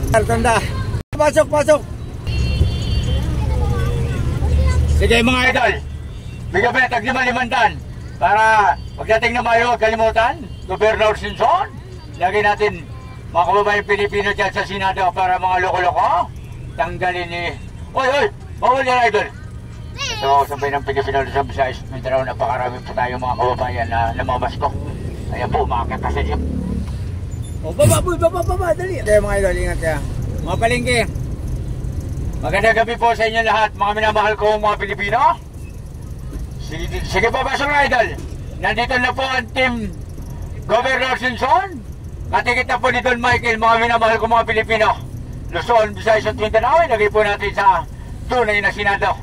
Tanda. Pasok, pasok. Sige mga idol, bigyan pa tag 5,500 para pagdating na Mayo, huwag kalimutan, Governor Singson, lagay natin mga kababayan Pilipino dyan sa Senado para mga loko-loko, tanggalin ni... Oy, bawal yan idol. So, sabay ng Pilipino sa Visayas, Mindanao, napakarami po tayo mga kababayan na namamasko. Ayan po, umakit kasi siya. O, baba, dali. Okay mga idol, ingat kaya. Mga palengke. Magandang gabi po sa inyo lahat, mga minamahal ko mga Pilipino. Sige po, pasok na idol. Nandito na po ang team Governor Singson. Katikit na po ni Don Michael, mga minamahal ko mga Pilipino. Luzon, Visayas at Mindanao, ilagay po natin sa tunay na Senado.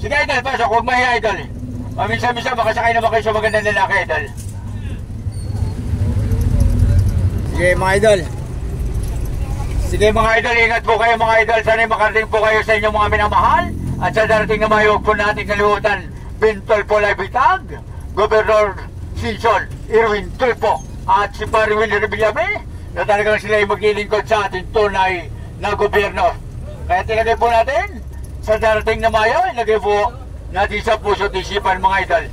Sige idol, pasok, huwag mahiya idol. Maminsan-minsan makasakay na ba kayo sa magandang lalaki idol? Sige mga idol. Sige mga idol, ingat po kayo mga idol. Sana'y makarating po kayo sa inyong mga minamahal. At sa darating na Mayo, huwag po natin kalimutan Bintol po Labitag, Governor Singson, Irwin Tulfo, at si Pariwin Revillame, na talagang sila ay maglilingkod sa ating tunay na gobyerno. Kaya tilagay po natin sa darating na Mayo, ilagay po natin sa puso at isipan mga idol.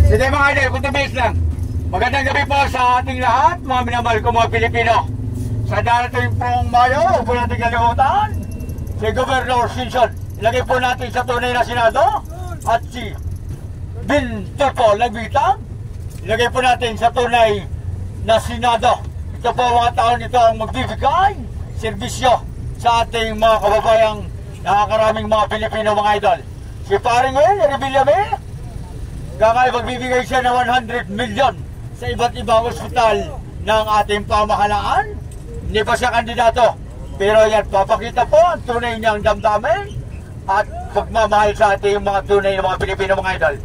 Sige mga idol, kuntabis lang. Magandang gabi po sa ating lahat, mga minamahal ko mga Pilipino. Sa darating pong Mayo, huwag po natin kalimutan si Governor Singson. Ilagay po natin sa tunay na Senado at si Bintol po Labitag. Ilagay po natin sa tunay na Senado. Ito po mga taon ito ang magbibigay serbisyo sa ating mga kababayang nakakaraming mga Pilipino mga idol. Si Paring Will Revillame, kakay magbibigay siya ng 100 million sa iba't ibang ospital ng ating pamahalaan. Hindi pa siya kandidato, pero yan, papakita po ang tunay niyang damdamin at pagmamahal sa ating mga tunay na mga Pilipino mga idol.